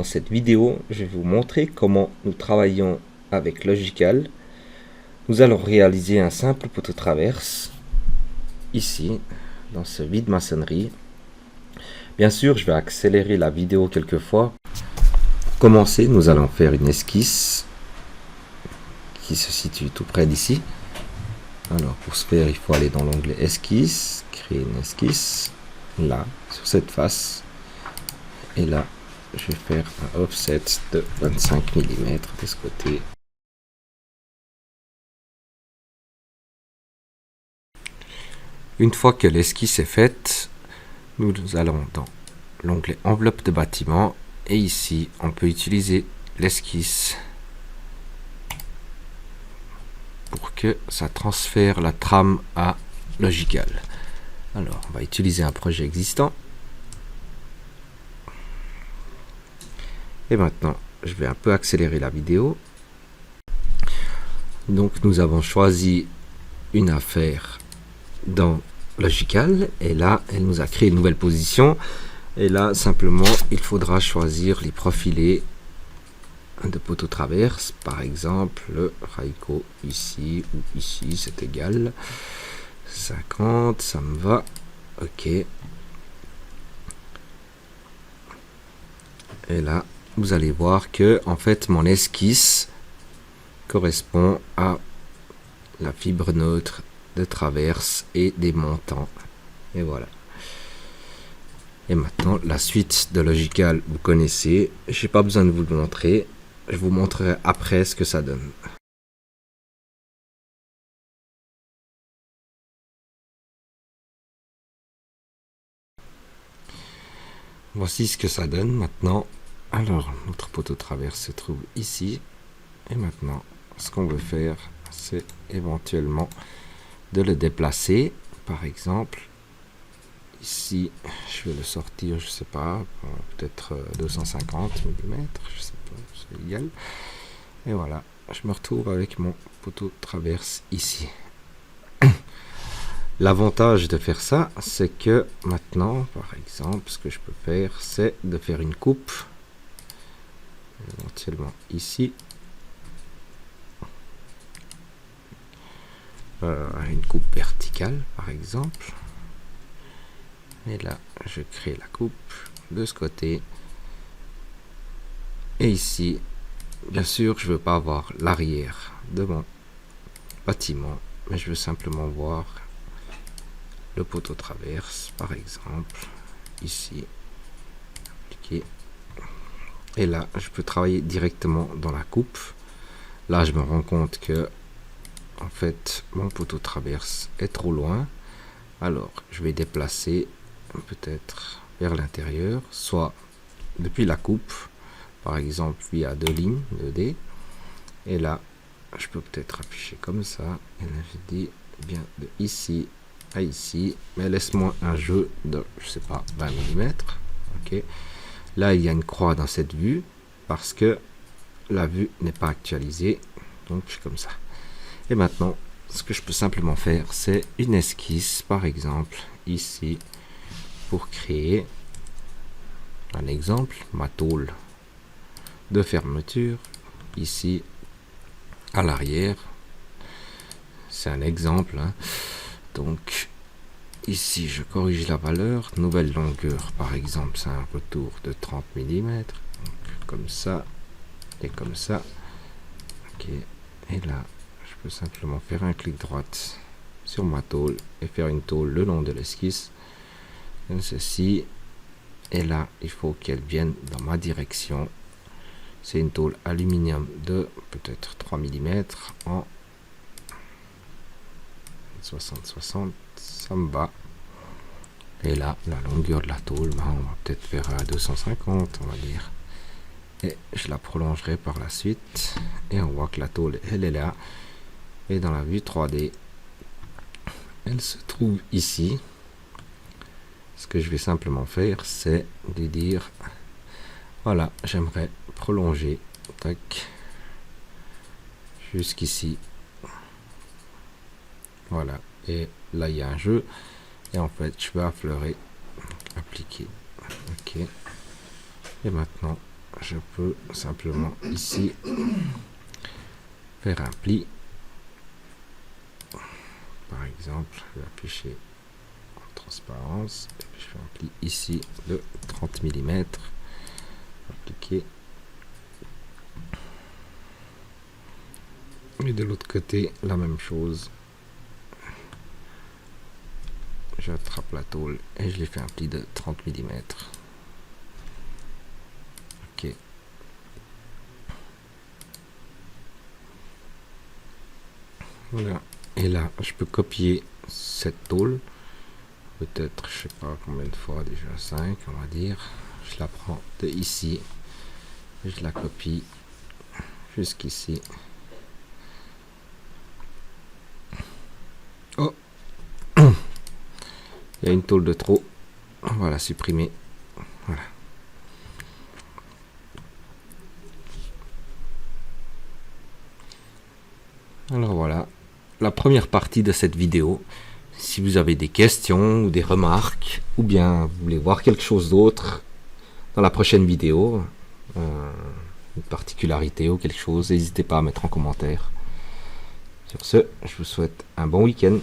cette vidéo, je vais vous montrer comment nous travaillons avec Logical. Nous allons réaliser un simple poteau traverse ici, dans ce vide maçonnerie. Bien sûr, je vais accélérer la vidéo quelquefois. Pour commencer, nous allons faire une esquisse qui se situe tout près d'ici. Alors, pour ce faire, il faut aller dans l'onglet esquisse, créer une esquisse, là, sur cette face. Et là, je vais faire un offset de 25 mm de ce côté. Une fois que l'esquisse est faite, nous allons dans l'onglet enveloppe de bâtiment et ici on peut utiliser l'esquisse pour que ça transfère la trame à Logical. Alors on va utiliser un projet existant et maintenant je vais un peu accélérer la vidéo. Donc nous avons choisi une affaire dans Logical et là elle nous a créé une nouvelle position et là simplement il faudra choisir les profilés de poteau traverse, par exemple le Raiko ici ou ici, c'est égal, 50, ça me va, ok. Et là vous allez voir que en fait mon esquisse correspond à la fibre neutre de traverse et des montants, et voilà. Et maintenant la suite de Logical vous connaissez, j'ai pas besoin de vous le montrer, je vous montrerai après ce que ça donne. Voici ce que ça donne maintenant. Alors notre poteau traverse se trouve ici et maintenant ce qu'on veut faire c'est éventuellement de le déplacer, par exemple ici je vais le sortir, je sais pas, peut-être 250 mm, je sais pas, c'est égal. Et voilà, je me retrouve avec mon poteau traverse ici. L'avantage de faire ça, c'est que maintenant, par exemple, ce que je peux faire, c'est de faire une coupe, éventuellement ici, une coupe verticale, par exemple. Et là, je crée la coupe de ce côté. Et ici, bien sûr, je veux pas avoir l'arrière de mon bâtiment, mais je veux simplement voir le poteau traverse, par exemple, ici, appliquer. Et là, je peux travailler directement dans la coupe. Là, je me rends compte que, en fait, mon poteau traverse est trop loin. Alors, je vais déplacer peut-être vers l'intérieur, soit depuis la coupe, par exemple, via deux lignes, 2D. Et là, je peux peut-être afficher comme ça. Et là, je dis bien de ici à ici, mais laisse-moi un jeu de, je sais pas, 20 mm. Ok. Là, il y a une croix dans cette vue parce que la vue n'est pas actualisée. Donc, je fais comme ça. Et maintenant, ce que je peux simplement faire, c'est une esquisse, par exemple, ici, pour créer un exemple, ma tôle de fermeture, ici, à l'arrière. C'est un exemple, hein. Donc, ici, je corrige la valeur. Nouvelle longueur, par exemple, c'est un retour de 30 mm. Donc, comme ça et comme ça. Ok. Et là, je peux simplement faire un clic droite sur ma tôle et faire une tôle le long de l'esquisse. Comme ceci. Et là, il faut qu'elle vienne dans ma direction. C'est une tôle aluminium de peut-être 3 mm en 60-60, ça me va. Et là, la longueur de la tôle, on va peut-être faire à 250, on va dire. Et je la prolongerai par la suite. Et on voit que la tôle, elle est là. Et dans la vue 3D, elle se trouve ici. Ce que je vais simplement faire, c'est de dire, voilà, j'aimerais prolonger, tac, jusqu'ici. Voilà, et là il y a un jeu, et en fait je vais affleurer, appliquer, ok, et maintenant je peux simplement ici faire un pli. Par exemple, je vais afficher en transparence et puis je fais un pli ici de 30 mm. Appliquer. Et de l'autre côté, la même chose. J'attrape la tôle et je lui fais un pli de 30 mm. Ok. Voilà. Et là, je peux copier cette tôle. Peut-être, je sais pas combien de fois, déjà 5, on va dire. Je la prends de ici. Je la copie jusqu'ici. Oh, il y a une tôle de trop. On va la supprimer. Voilà. Alors voilà, la première partie de cette vidéo. Si vous avez des questions ou des remarques, ou bien vous voulez voir quelque chose d'autre dans la prochaine vidéo, une particularité ou quelque chose, n'hésitez pas à mettre en commentaire. Sur ce, je vous souhaite un bon week-end.